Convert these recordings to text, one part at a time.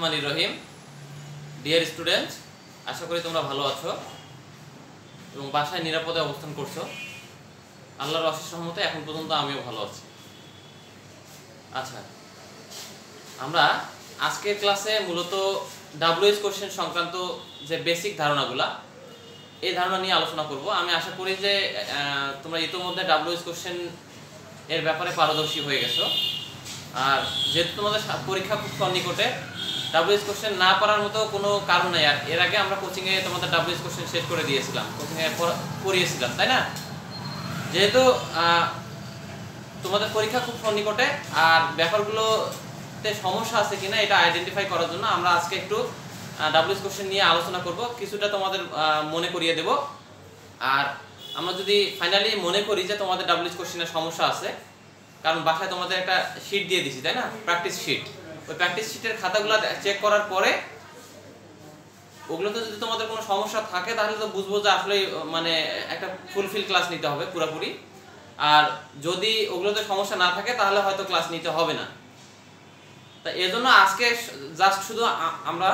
রহমানির রহিম। Dear students, আশা করি তোমরা ভালো আছো এবং বাসায় নিরাপদে অবস্থান করছো। আল্লাহর অশেষ রহমতে এখন পর্যন্ত আমিও ভালো আছি। আচ্ছা, আমরা আজকের ক্লাসে মূলত ডাব্লিউএইচ কোশ্চেন সংক্রান্ত যে বেসিক ধারণাগুলা, এই ধারণা নিয়ে আলোচনা করব। আমি আশা করি যে তোমরা ইতোমধ্যে ডাব্লিউএইচ কোশ্চেন এর ব্যাপারে পারদর্শী হয়ে গেছো। আর যেহেতু তোমাদের পরীক্ষা খুব সন্নিকটে, ডাব্লিউএইচ কোশ্চেন না পারার মতো কোনো কারণ নেই। আর এর আগে আমরা কোচিংয়ে তোমাদের ডাব্লিউএইচ কোশ্চেন শেষ করে দিয়েছিলাম, কোচিংয়ে পড়িয়েছিলাম, তাই না? যেহেতু তোমাদের পরীক্ষা খুব সন্নিকটে আর ব্যাপারগুলোতে সমস্যা আছে কিনা এটা আইডেন্টিফাই করার জন্য আমরা আজকে একটু ডাব্লিউএইচ কোশ্চেন নিয়ে আলোচনা করব, কিছুটা তোমাদের মনে করিয়ে দেব। আর আমরা যদি ফাইনালি মনে করি যে তোমাদের ডাব্লিউএইচ কোশ্চেনের সমস্যা আছে, কারণ বাসায় তোমাদের একটা শিট দিয়ে দিছি, তাই না? Practice sheet. ওই প্র্যাকটিস শিটের খাতাগুলো চেক করার পরে ওগুলোতে যদি তোমাদের কোনো সমস্যা থাকে তাহলে তো বুঝবো যে আসলে মানে একটা ফুলফিল ক্লাস নিতে হবে পুরোপুরি। আর যদি ওগুলোতে সমস্যা না থাকে তাহলে হয়তো ক্লাস নিতে হবে না। তা এজন্য আজকে জাস্ট শুধু আমরা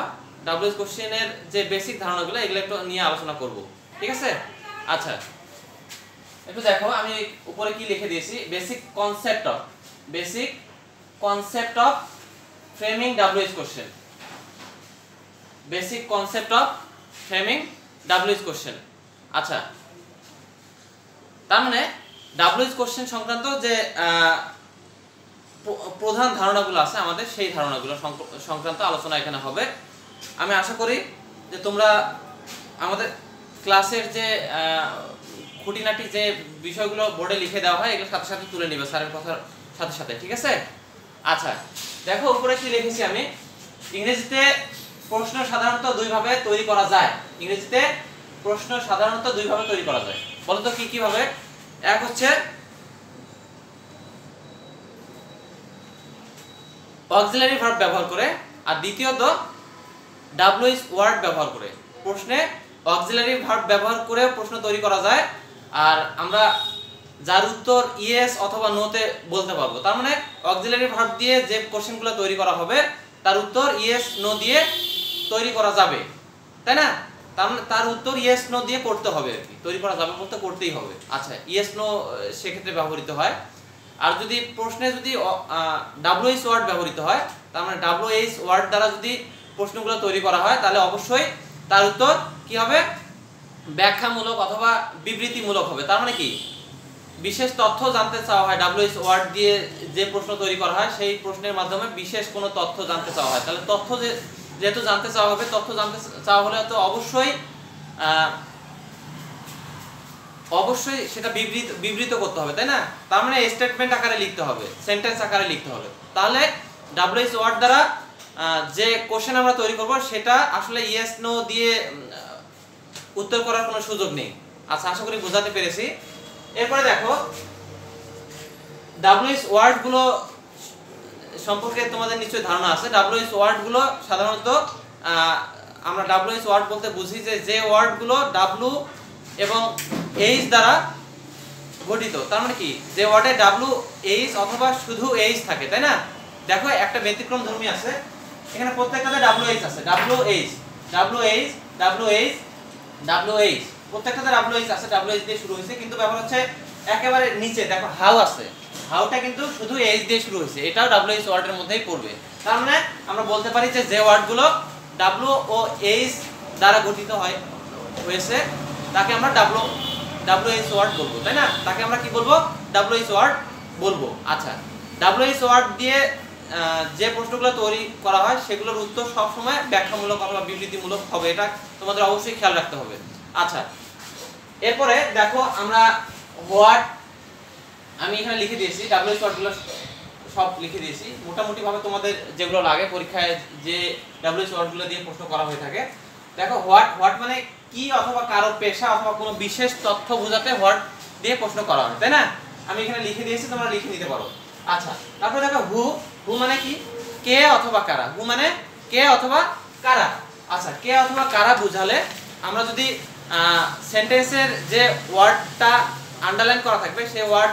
ডাব্লিউএইচ কোশ্চেনের যে বেসিক ধারণাগুলো এগুলো একটু নিয়ে আলোচনা করব, ঠিক আছে? আচ্ছা, একটু দেখো আমি উপরে কি লিখে দিয়েছি। Basic concept of framing WH question. Basic concept of framing WH question. আচ্ছা, তার মানে ডাব্লিউএইচ কোশ্চেন সংক্রান্ত যে প্রধান ধারণাগুলো আছে আমাদের, সেই ধারণাগুলো সংক্রান্ত আলোচনা এখানে হবে। আমি আশা করি যে তোমরা আমাদের ক্লাসের যে খুঁটিনাটি যে বিষয়গুলো বোর্ডে লিখে দেওয়া হয় এগুলো সাথে সাথে তুলে নিবে স্যারের কথার সাথে সাথে, ঠিক আছে? আচ্ছা, দেখো উপরে কি লিখেছি আমি। ইংরেজিতে প্রশ্ন সাধারণত দুইভাবে তৈরি করা যায়। ইংরেজিতে প্রশ্ন সাধারণত দুইভাবে তৈরি করা যায়। বলো তো কি কি ভাবে? এক হচ্ছে অক্সিলারি ভার্ব ব্যবহার করে, আর দ্বিতীয়ত ডাব্লিউএইচ ওয়ার্ড ব্যবহার করে। প্রশ্নে অক্সিলারি ভার্ব ব্যবহার করে প্রশ্ন তৈরি করা যায়, আর আমরা যার উত্তর ইয়েস অথবা নোতে বলতে পারবো। তার মানে অক্সিলারি ভার্ব দিয়ে যে কোশ্চেনগুলো তৈরি করা হবে তার উত্তর ইয়েস নো দিয়ে তৈরি করা যাবে, তাই না? তার মানে তার উত্তর ইয়েস নো দিয়ে করতে হবে, তৈরি করা যাবে বলতে করতেই হবে। আচ্ছা, ইয়েস নো সেক্ষেত্রে ব্যবহৃত হয়। আর যদি প্রশ্নে যদি ডাব্লিউএইচ ওয়ার্ড ব্যবহৃত হয়, তার মানে ডাব্লিউএইচ ওয়ার্ড দ্বারা যদি প্রশ্নগুলো তৈরি করা হয় তাহলে অবশ্যই তার উত্তর কি হবে? ব্যাখ্যামূলক অথবা বিবৃতিমূলক হবে। তার মানে কি, বিশেষ তথ্য জানতে চাওয়া হয়। ডাব্লিউএইচ ওয়ার্ড দিয়ে যে প্রশ্ন তৈরি করা হয় সেই প্রশ্নের মাধ্যমে বিশেষ কোনো তথ্য জানতে চাওয়া হয়। তাহলে তথ্য যেহেতু জানতে চাওয়া হবে, তথ্য জানতে চাওয়া হলে তো অবশ্যই সেটা বিবৃত করতে হবে, তাই না? তার মানে স্টেটমেন্ট আকারে লিখতে হবে, সেন্টেন্স আকারে লিখতে হবে। তাহলে ডাব্লিউএইচ ওয়ার্ড দ্বারা যে কোশ্চেন আমরা তৈরি করব সেটা আসলে ইয়েস নো দিয়ে উত্তর করার কোনো সুযোগ নেই। আচ্ছা, আশা করি বোঝাতে পেরেছি। এরপরে দেখো ডাব্লিউএইচ ওয়ার্ড গুলো সম্পর্কে তোমাদের নিশ্চয়ই ধারণা আছে। ডাব্লিউএইচ ওয়ার্ড গুলো সাধারণত আমরা ডাব্লিউএইচ ওয়ার্ড বলতে বুঝি যে ওয়ার্ড গুলো ডাব্লিউ এবং এইচ দ্বারা গঠিত। তার মানে কি, যে ওয়ার্ডে ডাব্লিউএইচ অথবা শুধু এইচ থাকে, তাই না? দেখো একটা ব্যতিক্রম ধর্মী আছে, এখানে প্রত্যেকটাতে ডাব্লিউএইচ আছে। ডাব্লিউএইচ প্রত্যেকটাতে ডাব্লিউএইচ আছে, ডাব্লিউএইচ দিয়ে শুরু হয়েছে। কিন্তু ব্যাপার হচ্ছে একেবারে নিচে দেখো হাউ আছে, হাউটা কিন্তু শুধু এইচ দিয়ে শুরু হয়েছে, এটাও ডাব্লিউএইচ ওয়ার্ডের মধ্যেই পড়বে। তার মানে আমরা বলতে পারি যে ওয়ার্ডগুলো ডাব্লিউ ও এইচ দ্বারা গঠিত হয়েছে তাকে আমরা ডাব্লিউএইচ ওয়ার্ড বলবো, তাই না? তাকে আমরা কি বলবো? ডাব্লিউএইচ ওয়ার্ড বলবো। আচ্ছা, ডাব্লিউএইচ ওয়ার্ড দিয়ে যে প্রশ্নগুলো তৈরি করা হয় সেগুলোর উত্তর সবসময় ব্যাখ্যামূলক অথবা বিবৃতিমূলক হবে, এটা তোমাদের অবশ্যই খেয়াল রাখতে হবে। আচ্ছা, এরপরে দেখো আমরা হোয়াট, আমি এখানে লিখে দিয়েছি ডাব্লিউএইচ ওয়ার্ডগুলো সব লিখে দিয়েছি মোটামুটি ভাবে তোমাদের যেগুলো লাগে পরীক্ষায়, যে ডাব্লিউএইচ ওয়ার্ডগুলো দিয়ে প্রশ্ন করা হয়ে থাকে। দেখো হোয়াট মানে কি অথবা কারো পেশা অথবা কোনো বিশেষ তথ্য বোঝাতে হোয়াট দিয়ে প্রশ্ন করা হয়, তাই না? আমি এখানে লিখে দিয়েছি, তোমরা লিখে নিতে পারো। আচ্ছা, তারপরে দেখো হু মানে কি? কে অথবা কারা। হু মানে কে অথবা কারা। আচ্ছা, কে অথবা কারা বুঝালে আমরা যদি সেন্টেন্সের যে ওয়ার্ডটা আন্ডারলাইন করা থাকবে সেই ওয়ার্ড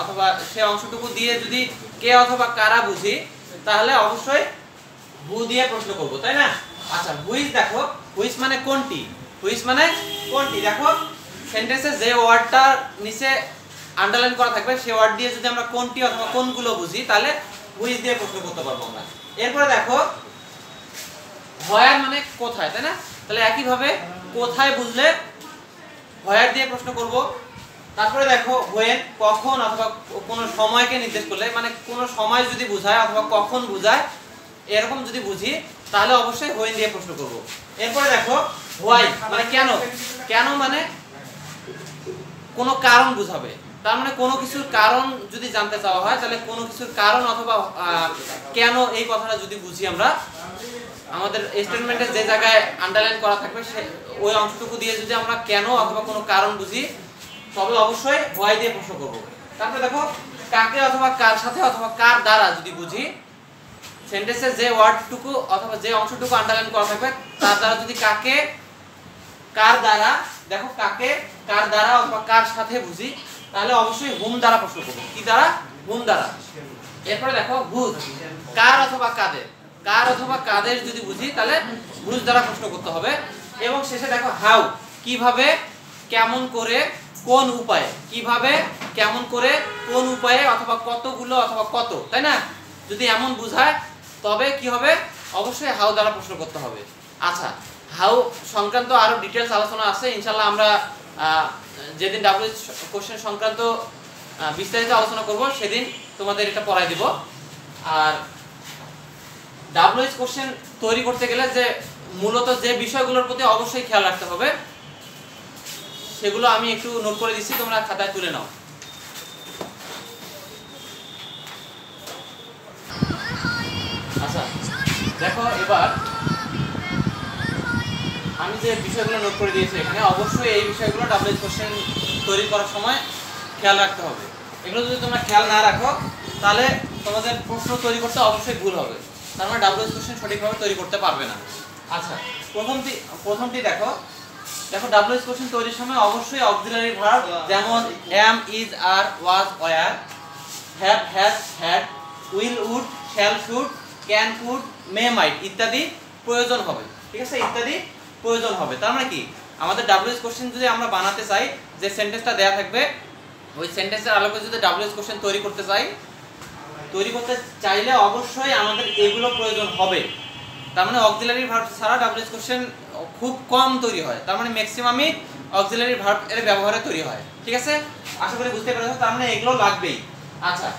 অথবা সেই অংশটুকু দিয়ে যদি কে অথবা কারা বুঝি তাহলে অবশ্যই হু দিয়ে প্রশ্ন করব, তাই না? আচ্ছা, হুইচ দেখো, হুইচ মানে কোনটি, হুইচ মানে কোনটি। দেখো সেন্টেন্সে যে ওয়ার্ডটা নিচে আন্ডারলাইন করা থাকবে সেই ওয়ার্ড দিয়ে যদি আমরা কোনটি অথবা কোনগুলো বুঝি তাহলে হুইচ দিয়ে প্রশ্ন করতে পারবো আমরা। এরপরে দেখো হোয়ার মানে কোথায়, তাই না? তাহলে একইভাবে কোথায় বুঝলে হোয়ার দিয়ে প্রশ্ন করব। তারপরে দেখো হোয়েন কখন অথবা কোনো সময়কে নির্দেশ করলে, মানে কোনো সময় যদি বোঝায় অথবা কখন বোঝায় এরকম যদি বুঝি তাহলে অবশ্যই হোয়েন দিয়ে প্রশ্ন করব। এরপরে দেখো হোয়াই মানে কেন, কেন মানে কোনো কারণ বোঝাবে। তার মানে কোনো কিছুর কারণ যদি জানতে চাওয়া হয় তাহলে কোনো কিছুর কারণ অথবা কেন এই কথাটা যদি বুঝি আমরা, আমাদের স্টেটমেন্টে যে জায়গায় আন্ডারলাইন করা থাকবে সে ওই অংশটুকু দিয়ে যদি আমরা কেন অথবা কোনো কারণ বুঝি তবে অবশ্যই হোয়াই দিয়ে প্রশ্ন করব। তারপরে দেখো কাকে অথবা কার সাথে অথবা কার দ্বারা যদি বুঝি, সেন্টেন্সের যে ওয়ার্ডটুকু অথবা যে অংশটুকু আন্ডারলাইন করা থাকবে তার দ্বারা যদি কাকে কার দ্বারা, দেখো কাকে কার দ্বারা অথবা কার সাথে বুঝি তাহলে অবশ্যই হুম দ্বারা প্রশ্ন করব। কি দ্বারা? হুম দ্বারা। এরপরে দেখো হুজ কার অথবা কাদের, কার অথবা কাদের যদি বুঝি তাহলে হুজ দ্বারা প্রশ্ন করতে হবে। এবং শেষে দেখো হাউ কিভাবে, কেমন করে, কোন উপায়ে, কিভাবে কেমন করে কোন উপায়ে অথবা কতগুলো অথবা কত, তাই না? যদি এমন বোঝায় তবে কি হবে, অবশ্যই হাউ দ্বারা প্রশ্ন করতে হবে। আচ্ছা, হাউ সংক্রান্ত আরো ডিটেইলস আলোচনা আছে ইনশাআল্লাহ, আমরা যেদিন ডাব্লিউএইচ কোশ্চেন সংক্রান্ত বিস্তারিত আলোচনা করব সেদিন তোমাদের এটা পড়াই দিব। আর ডাব্লিউএইচ কোশ্চেন তৈরি করতে গেলে যে মূলত যে বিষয়গুলোর প্রতি অবশ্যই খেয়াল রাখতে হবে সেগুলো আমি একটু নোট করে দিচ্ছি, তোমরা খাতায় তুলে নাও। আচ্ছা দেখো এবার আমি যে বিষয়গুলো নোট করে দিয়েছি এখানে, অবশ্যই এই বিষয়গুলো ডাব্লিউএইচ কোশ্চেন তৈরি করার সময় খেয়াল রাখতে হবে। এগুলো যদি তোমরা খেয়াল না রাখো তাহলে তোমাদের প্রশ্ন তৈরি করতে অবশ্যই ভুল হবে, তার মানে ডাব্লিউএইচ কোশ্চেন সঠিকভাবে তৈরি করতে পারবে না। আচ্ছা প্রথমটি দেখো, ডাব্লিউএইচ কোশ্চেন তৈরির সময় অবশ্যই অক্সিলারি ভার্ব যেমন am, is, are, was, were, have, has, had, will, would, shall, should, can, could, may, might ইত্যাদি প্রয়োজন হবে। ঠিক আছে, ইত্যাদি প্রয়োজন হবে। তার মানে কি, আমাদের ডাব্লিউএইচ কোশ্চেন যদি আমরা বানাতে চাই, যে সেন্টেন্সটা দেয়া থাকবে ওই সেন্টেন্সের আলোকে যদি ডাব্লিউএইচ কোশ্চেন তৈরি করতে চাইলে অবশ্যই আমাদের এগুলো প্রয়োজন হবে। তার মানে অক্সিলারি ভার্ব ছাড়া ডাব্লিউএইচ কোশ্চেন খুব কম তৈরি হয়, তার মানে ম্যাক্সিমামই অক্সিলারি ভার্ব এর ব্যবহারে তৈরি হয়। ঠিক আছে, আশা করি বুঝতে পেরেছো। তার মানে এগুলো লাগবেই। আচ্ছা,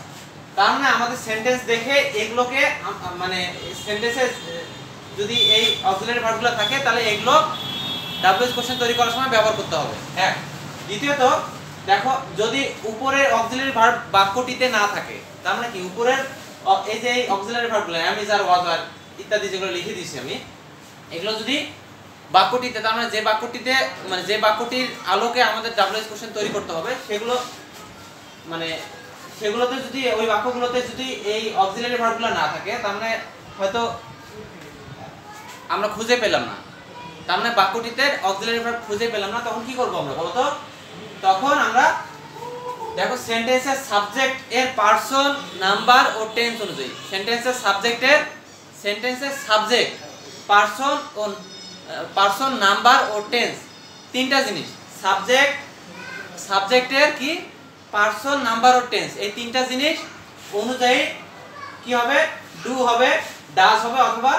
তার মানে আমাদের সেন্টেন্স দেখে এগুলোকে, মানে সেন্টেন্সে যদি এই অক্সিলারি ভার্বগুলো থাকে তাহলে এগুলো ডাব্লিউএইচ কোশ্চেন তৈরি করার সময় ব্যবহার করতে হবে। এক, দ্বিতীয়ত দেখো যদি উপরের অক্সিলারি ভার্ব বাক্যটিতে না থাকে, তার মানে কি উপরের এই যে auxiliary ভার্বগুলো am, is, are, was, were ইত্যাদি যেগুলো লিখে দিয়েছি আমি, এগুলো যদি বাক্যটিতে, তার মানে যে বাক্যটিতে, মানে যে বাক্যটির আলোকে আমাদের ডাব্লিউএইচ কোশ্চেন তৈরি করতে হবে সেগুলো, মানে সেগুলোতে যদি ওই বাক্যগুলোতে যদি এই অক্সিলারি ভার্বগুলো না থাকে তার মানে হয়তো আমরা খুঁজে পেলাম না, তার মানে বাক্যটিতে অক্সিলারি ভার্ব খুঁজে পেলাম না, তখন কি করব আমরা বলো তো? তখন আমরা দেখো সেন্টেন্সের সাবজেক্ট এর পারসন, নাম্বার ও টেন্স অনুযায়ী, সেন্টেন্সের সাবজেক্ট, পারসন, নাম্বার ও টেন্স, তিনটা জিনিস, সাবজেক্টের কি, পারসন, নাম্বার ও টেন্স, এই তিনটা জিনিস অনুযায়ী কি হবে, ডু হবে, ডাজ হবে অথবা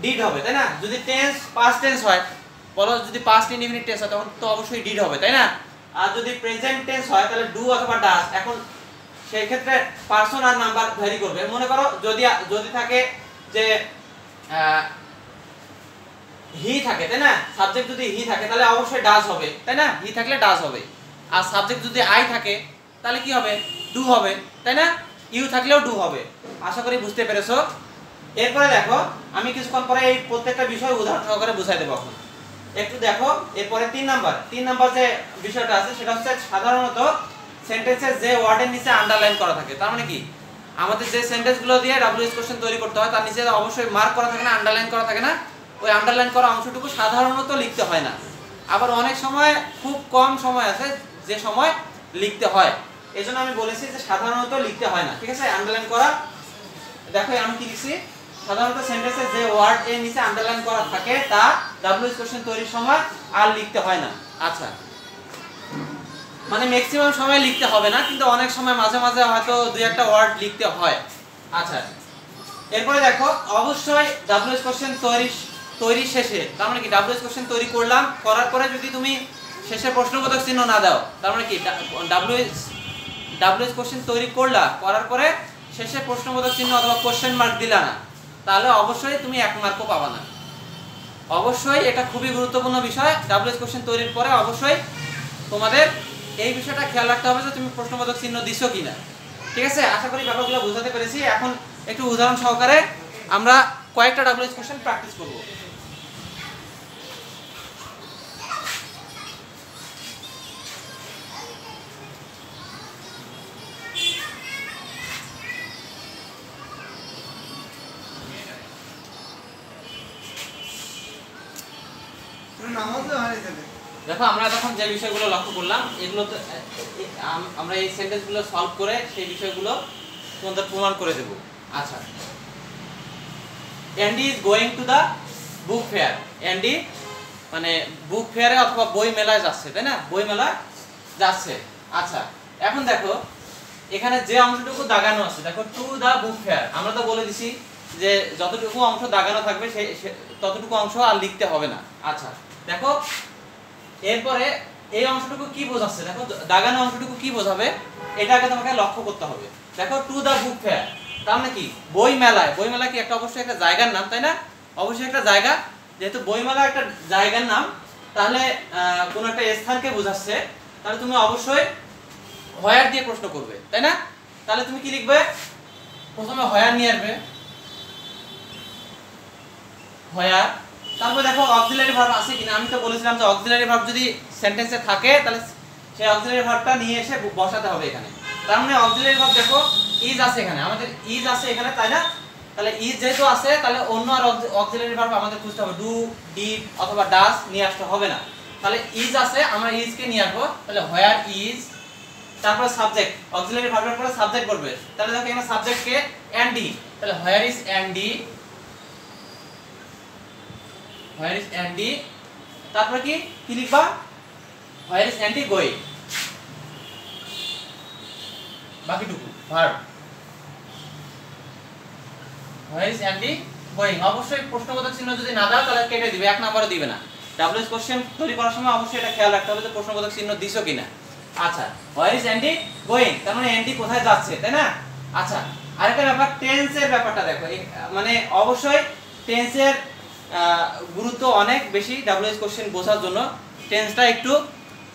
ডিড হবে, তাই না? যদি টেন্স পাস্ট টেন্স হয়, বলো যদি পাস্ট ইনডিফিনিট টেন্স হয় তখন তো অবশ্যই ডিড হবে, তাই না? আর যদি প্রেজেন্ট টেন্স হয় তাহলে ডু অথবা ডাজ। এখন সেই ক্ষেত্রে পারসন আর নাম্বার ভ্যারি করবে। মনে করো যদি থাকে যে হি থাকে, তাই না? সাবজেক্ট যদি হি থাকে তাহলে অবশ্যই ডাজ হবে, তাই না? হি থাকলে ডাজ হবে। আর সাবজেক্ট যদি আই থাকে তাহলে কি হবে, ডু হবে, তাই না? ইউ থাকলেও ডু হবে। আশা করি বুঝতে পেরেছো। এরপরে দেখো আমি কিছুক্ষণ পরে এই প্রত্যেকটা বিষয় উদাহরণ সহকারে বুঝাই দেবো। এখন একটু দেখো, এরপরে 3 নাম্বার যে বিষয়টা আছে সেটা হচ্ছে সাধারণত সেন্টেন্সের যে ওয়ার্ডের নিচে আন্ডারলাইন করা থাকে। তার মানে কি, আমাদের যে সেন্টেন্সগুলো দিয়ে ডাব্লিউএইচ কোশ্চেন তৈরি করতে হয় তার নিচে অবশ্যই মার্ক করা থাকে না, আন্ডারলাইন করা থাকে না, ওই আন্ডারলাইন করা অংশটুকু সাধারণত লিখতে হয় না। আবার অনেক সময় খুব কম সময় আছে যে সময় লিখতে হয়, এজন্য আমি বলেছি যে সাধারণত লিখতে হয় না। ঠিক আছে, আন্ডারলাইন করা, দেখো আমি কি লিখছি, সাধারণত সেন্টেন্সে যে ওয়ার্ড এর নিচে আন্ডারলাইন করা থাকে তা ডাব্লিউএইচ কোশ্চেন তৈরির সময় আর লিখতে হয় না। আচ্ছা, মানে ম্যাক্সিমাম সময় লিখতে হবে না, কিন্তু অনেক সময় মাঝে মাঝে হয়তো দুই একটা ওয়ার্ড লিখতে হয়। আচ্ছা, এরপরে দেখো অবশ্যই ডাব্লিউএইচ কোশ্চেন তৈরি শেষে, তার মানে কি ডাব্লিউএইচ কোশ্চেন তৈরি করলাম, করার পরে যদি তুমি শেষে প্রশ্নবোধক চিহ্ন না দাও, তার মানে কি ডাব্লিউএইচ কোশ্চেন তৈরি করার পরে শেষে প্রশ্নবোধক চিহ্ন অথবা কোশ্চেন মার্ক দিলা না, তাহলে অবশ্যই তুমি 1 মার্কও পাবা না। অবশ্যই এটা খুবই গুরুত্বপূর্ণ বিষয়। ডাব্লিউএইচ কোশ্চেন তৈরির পরে অবশ্যই তোমাদের এই বিষয়টা খেয়াল রাখতে হবে যে তুমি প্রশ্নবোধক চিহ্ন দিছো কিনা। ঠিক আছে, আশা করি ব্যাপারগুলো বোঝাতে পেরেছি। এখন একটু উদাহরণ সহকারে আমরা কয়েকটা ডাব্লিউএইচ কোশ্চেন প্র্যাকটিস করব। দেখো আমরা তখন যে বিষয়গুলো লক্ষ্য করলাম, এগুলো তো আমরা এই সেন্টেন্সগুলো সলভ করে সেই বিষয়গুলো তোমাদের প্রমাণ করে দেব। আচ্ছা, Andy is going to the book fair. Andy মানে বুক ফেয়ারে অথবা বই মেলায় যাচ্ছে, তাই না? বই মেলায় যাচ্ছে। আচ্ছা, এখন দেখো এখানে যে অংশটুকু দাগানো আছে, দেখো টু দা বুক ফেয়ার, আমরা তো বলে দিছি যে যতটুকু অংশ দাগানো থাকবে ততটুকু অংশ আর লিখতে হবে না। আচ্ছা, দেখো এরপরে এই অংশটুকু কি বোঝাচ্ছে, দেখো দাগানো অংশটুকু কি বোঝাবে এটা আগে তোমাকে লক্ষ্য করতে হবে। দেখো টু দা বুক ফেয়ার, তার মানে কি বই মেলায়। বই মেলা কি একটা অবশ্যই একটা জায়গার নাম, তাই না? অবশ্যই একটা জায়গা, যেহেতু বই মেলা একটা জায়গার নাম, তাহলে কোন একটা স্থানকে বোঝাচ্ছে, তাহলে তুমি অবশ্যই হোয়ার দিয়ে প্রশ্ন করবে, তাই না? তাহলে তুমি কি লিখবে? প্রথমে হোয়ার নিয়ে আসবে, হোয়ার। তারপর দেখো অক্সিলারি ভার্ব আছে কিনা। আমি তো বলেছিলাম যে অক্সিলারি ভার্ব যদি সেন্টেন্সে থাকে তাহলে সেই অক্সিলারি ভার্বটা নিয়ে এসে বসাতে হবে এখানে। তার মানে অক্সিলারি ভার্ব দেখো ইজ আছে এখানে, আমাদের ইজ আছে এখানে, তাই না? তাহলে ইজ যেহেতু আছে তাহলে অন্য আর অক্সিলারি ভার্ব আমাদের খুঁজতে হবে, ডু, ডিড অথবা ডাজ নিয়ে আসতে হবে না। তাহলে ইজ আছে, আমরা ইজ কে নিয়ে আসবো। তাহলে হোয়ার ইজ, তারপর সাবজেক্ট, অক্সিলারি ভার্বের পরে সাবজেক্ট বলবে। তাহলে দেখো এখানে সাবজেক্ট কে? অ্যান্ডি। তাহলে where is Andy, where is Andy. তারপর কি কি লিখবা? হোয়ার ইজ অ্যান্ডি গোয়িং, বাকিটুকু verb. Where is Andy going. অবশ্যই প্রশ্নবোধক চিহ্ন যদি না দাও তাহলে কেটে দিবে, 1 নম্বরে দিবে না। ডাব্লিউএইচ কোশ্চেন তৈরি করার সময় অবশ্যই এটা খেয়াল রাখতে হবে যে প্রশ্নবোধক চিহ্ন দিছো কিনা। আচ্ছা, হোয়ার ইজ অ্যান্ডি গোয়িং, তার মানে অ্যান্ডি কোথায় যাচ্ছে, তাই না? আচ্ছা, আরেকটা ব্যাপার টেন্সের ব্যাপারটা দেখো, মানে অবশ্যই টেন্সের গুরুত্ব অনেক বেশি ডাব্লিউএইচ কোশ্চেন বোঝার জন্য। টেন্সটা একটু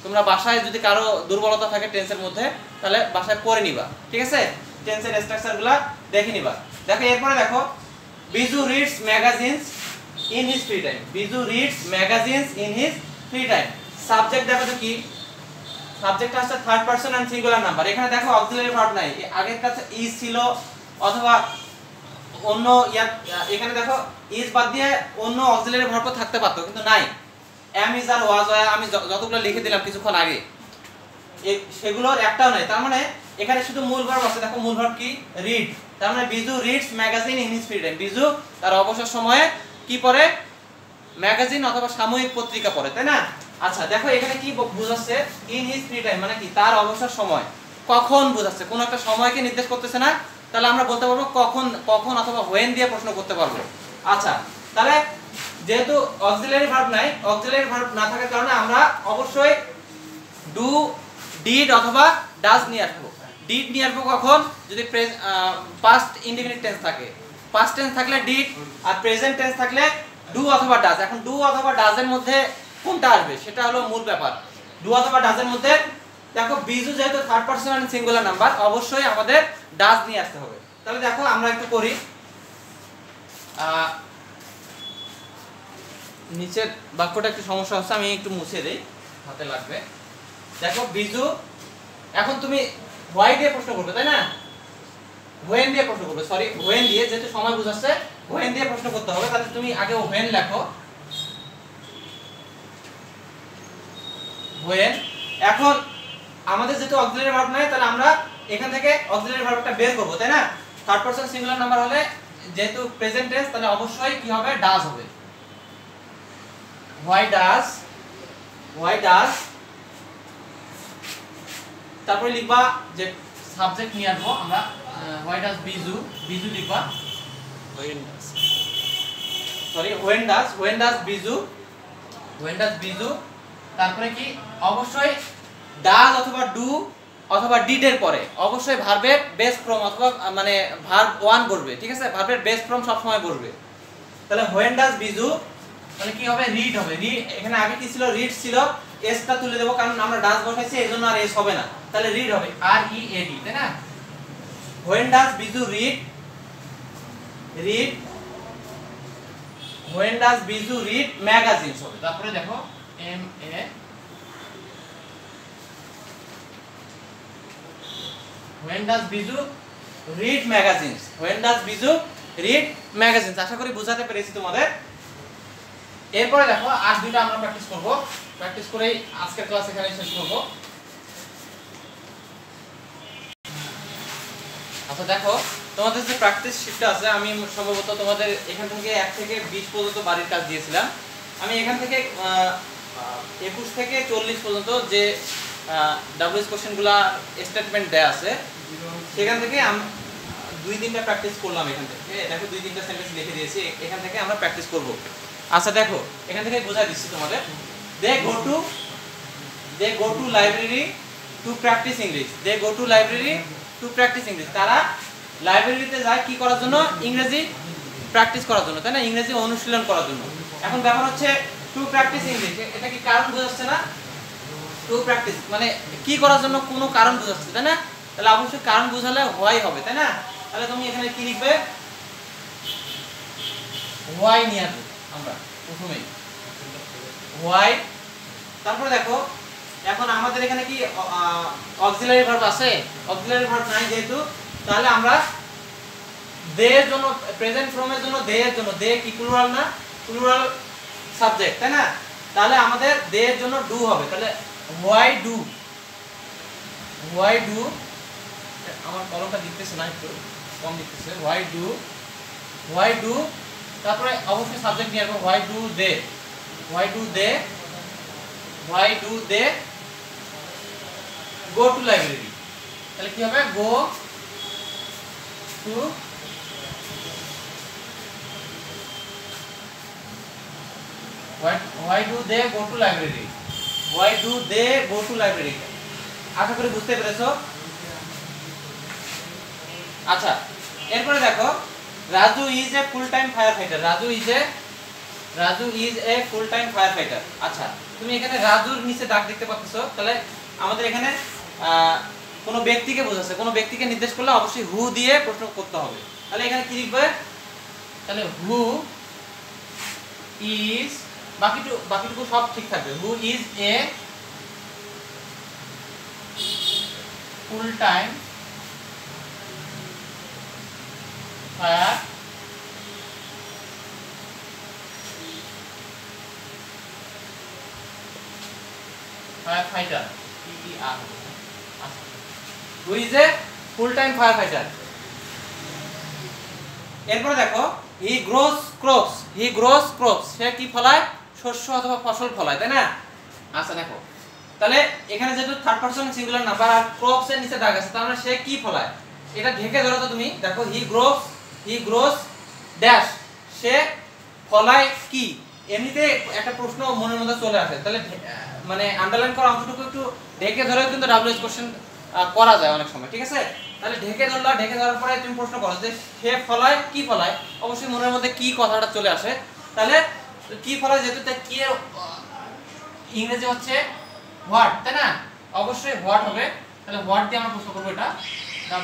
তোমরা বাসায় যদি কারো দুর্বলতা থাকে টেন্সের মধ্যে তাহলে বাসায় পড়ে নিবা, ঠিক আছে? টেন্সের স্ট্রাকচারগুলো দেখে নিবা। দেখো এরপরে দেখো Biju reads magazines in his free time. Biju reads magazines in his free time. Subject দেখো তো কি? সাবজেক্টটা হচ্ছে third person and singular number. এখানে দেখো অক্সিলারি ভার্ব নাই, আগের কাছে ইজ ছিল অথবা অন্য এখানে দেখো ইজ বাদ দিয়ে অন্য অক্সিলারি ভার্ব থাকতে পারতো, কিন্তু নাই। এম ইজ আর ওয়াজ আমি যতগুলো লিখে দিলাম কিছুক্ষণ আগে, সেগুলোর একটাও নাই। তার মানে এখানে শুধু মূল ভার্ব আছে। দেখো মূল ভার্ব কি? রিড। তার মানে Biju reads magazine in his free time. Biju তার অবসর সময়ে কি পড়ে? ম্যাগাজিন অথবা সাময়িক পত্রিকা পড়ে, তাই না? আচ্ছা, দেখো এখানে কি বোঝাচ্ছে? ইন হিজ ফ্রি টাইম মানে কি? তার অবসর সময়। কখন বোঝাচ্ছে? কোন একটা সময়কে নির্দেশ করতেছে না, তাহলে আমরা বলতে পারবো কখন অথবা হোয়েন দিয়ে প্রশ্ন করতে পারবো। আচ্ছা, তাহলে যেহেতু অক্সিলারি ভার্ব নাই, অক্সিলারি ভার্ব না থাকার কারণে আমরা অবশ্যই ডু, ডিড অথবা ডাজ নিয়ে আসবো। ডিড নিয়ে আসবো কখন? যদি পাস্ট ইনডিফিনিট টেন্স থাকে। পাস্ট টেন্স থাকলে ডিড, আর প্রেজেন্ট টেন্স থাকলে ডু অথবা ডাজ। এখন ডু অথবা ডাজের মধ্যে কোনটা আসবে সেটা হলো মূল ব্যাপার। ডু অথবা ডাজের মধ্যে দেখো বিজু যেহেতু third person and singular number, অবশ্যই আমাদের ডাজ নিয়ে আসতে হবে। তাহলে দেখো আমরা একটু করি, নিচের বাক্যটা একটু সমস্যা হচ্ছে, আমি একটু মুছে দেই, হাতে লাগবে। দেখো বিজু, এখন তুমি হোয়াই দিয়ে প্রশ্ন করবে, তাই না? হোয়েন দিয়ে প্রশ্ন করবে, সরি হোয়েন দিয়ে, যেহেতু সময় বোঝাচ্ছে হোয়েন দিয়ে প্রশ্ন করতে হবে। তাহলে তুমি আগে হোয়েন লেখো, হোয়েন। এখন আমাদের যেহেতু অক্সিলারি ভার্ব নাই, তাহলে আমরা এখান থেকে অক্সিলারি ভার্বটা বের করব, তাই না? থার্ড পারসন সিঙ্গুলার নাম্বার হলে যেহেতু প্রেজেন্ট টেন্স তাহলে অবশ্যই কি হবে ডাজ হবে why does তারপরে লিখবা যে সাবজেক্ট নিয়ে আসবো আমরা why does বিজু লিখবা সরি when does বিজু তারপরে কি অবশ্যই ডাজ অথবা ডু অথবা ডিড এর পরে অবশ্যই ভার্বের বেস ফর্ম অথবা মানে ভার্ব ওয়ান বসবে ঠিক আছে ভার্বের বেস ফর্ম সব সময় বসবে তাহলে when does বিজু তাহলে কি হবে রিড হবে এখানে আগে কি ছিল রিড ছিল এস টা তুলে দেব কারণ আমরা ডাজ বসাইছি এজন্য আর এস হবে না তাহলে রিড হবে আর ই এ ডি তাই না when does Biju read when does Biju read magazines হবে তারপরে দেখো এম এ when does Biju read magazines আশা করি বোঝাতে পেরেছি তোমাদের এরপরে দেখো আর দুটো আমরা প্র্যাকটিস করেই আজকের ক্লাস এখানে শেষ করব আচ্ছা দেখো তোমাদের যে প্র্যাকটিস শিটটা আছে আমি সম্ভবত তোমাদের এখান থেকে 1 থেকে 20 পর্যন্ত বাড়ির কাজ দিয়েছিলাম আমি এখান থেকে 21 থেকে 40 পর্যন্ত যে ডাব্লিউএস কোশ্চেনগুলো স্টেটমেন্ট দেয়া আছে সেখান থেকে আমি 2-3টা প্র্যাকটিস করলাম এখান থেকে দেখো 2-3টা সেন্টেন্স লিখে দিয়েছি এখান থেকে আমরা প্র্যাকটিস করব আচ্ছা দেখো এখান থেকে বোঝাই দিচ্ছি তোমাদের they go to library to practice English তারা লাইব্রেরিতে যায় কি করার জন্য ইংরেজি প্র্যাকটিস করার জন্য তাই না ইংরেজি অনুশীলন করার জন্য এখন ব্যাপার হচ্ছে টু প্র্যাকটিস ইংলিশ এটা কি কারণ বোঝাচ্ছে না টু প্র্যাকটিস মানে কি করার জন্য কোনো কারণ বোঝাচ্ছে তাই না তাহলে অবশ্যই কারণ বোঝালে হোয়াই হবে তাই না তাহলে তুমি এখানে কি লিখবে হোয়াই নিয়ে আসবে আমরা প্রথমেই হোয়াই তারপরে দেখো এখন আমাদের এখানে কি অক্সিলারি ভার্ব আছে অক্সিলারি ভার্ব নাই যেহেতু তাহলে আমরা দে এর জন্য প্রেজেন্ট ফর্ম এর জন্য দে কি প্লুরাল না প্লুরাল সাবজেক্ট তাই না তাহলে আমাদের দে এর জন্য ডু হবে তাহলে হোয়াই ডু আমার কলমটা লিখতেছে না একটু কম লিখতেছে হোয়াই ডু তারপরে অবশ্যই সাবজেক্ট নিয়ে আসবো why do they go to library তাহলে কি হবে go to why do they go to library আশা করি বুঝতে পেরেছো আচ্ছা এরপরে দেখো Raju is a full time fire fighter আচ্ছা তুমি এখানে রাজুর নিচে দাগ দেখতে পাচ্ছো তাহলে আমাদের এখানে কোনো ব্যক্তিকে বোঝাচ্ছে কোনো ব্যক্তিকে নির্দেশ করলে অবশ্যই হু দিয়ে প্রশ্ন করতে হবে তাহলে এখানে কি লিখবে তাহলে হু ইজ বাকিটুকু সব ঠিক থাকবে who is a full time fire firefighter PER who is a full time firefighter এরপর দেখো he grows crops সে কি ফলায় শস্য অথবা ফসল ফলায় তাই না আচ্ছা দেখো তাহলে এখানে যেহেতু থার্ড পারসন সিঙ্গুলার নাম্বার আর ক্রপস এর নিচে দাগ আছে তার মানে সে কি ফলায় এটা ঢেকে ধরো তো তুমি দেখো he grows ড্যাশ সে ফলায় কি এমনিতে একটা প্রশ্ন মনের মধ্যে চলে আসে তাহলে মানে আন্ডারলাইন করা অংশটুকু একটু ঢেকে ধরেও কিন্তু ডাব্লিউএস কোশ্চেন করা যায় অনেক সময় ঠিক আছে তাহলে ঢেকে ধরার পরে তুমি প্রশ্ন করো যে সে ফলায় কি ফলায় অবশ্যই মনের মধ্যে কি কথাটা চলে আসে তাহলে কি ফলায় যেহেতু তাই কি ইংরেজি হচ্ছে হোয়াট তাই না অবশ্যই হোয়াট হবে তাহলে হোয়াট দিয়ে আমরা প্রশ্ন করব এটা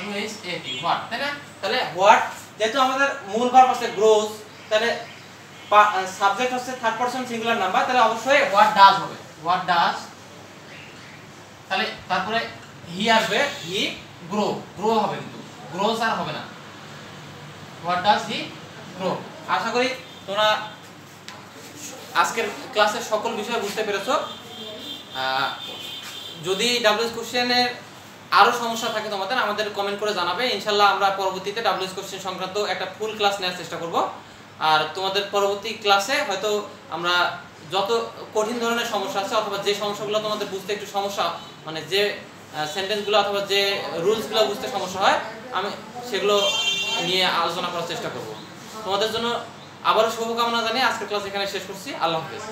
WHAT হোয়াট তাই না তাহলে হোয়াট যেহেতু আমাদের মূল ভার্ব আছে গ্রোস তাহলে সাবজেক্ট হচ্ছে থার্ড পারসন সিঙ্গুলার নাম্বার তাহলে অবশ্যই হোয়াট ডাজ হবে হোয়াট ডাজ তাহলে তারপরে হি আসবে হি গ্রো হবে কিন্তু গ্রোস আর হবে না হোয়াট ডাজ হি গ্রো আশা করি তোমরা আজকের ক্লাসের সকল বিষয় বুঝতে পেরেছো যদি ডাব্লিউএস কোশ্চেনের আরো সমস্যা থাকে তোমাদের আমাদের কমেন্ট করে জানাবে, ইনশাআল্লাহ আমরা পরবর্তীতে ডাব্লিউএস কোশ্চেন সংক্রান্ত একটা ফুল ক্লাস নেওয়ার চেষ্টা করব। আর তোমাদের পরবর্তী ক্লাসে হয়তো আমরা যত কঠিন ধরনের সমস্যা আছে অথবা যে সমস্যাগুলো তোমাদের বুঝতে একটু সমস্যা, মানে যে সেন্টেন্সগুলো অথবা যে রুলসগুলো বুঝতে সমস্যা হয়, আমি সেগুলো নিয়ে আলোচনা করার চেষ্টা করব। তোমাদের জন্য আবারও শুভকামনা জানিয়ে আজকের ক্লাস এখানে শেষ করছি। আল্লাহ হাফেজ।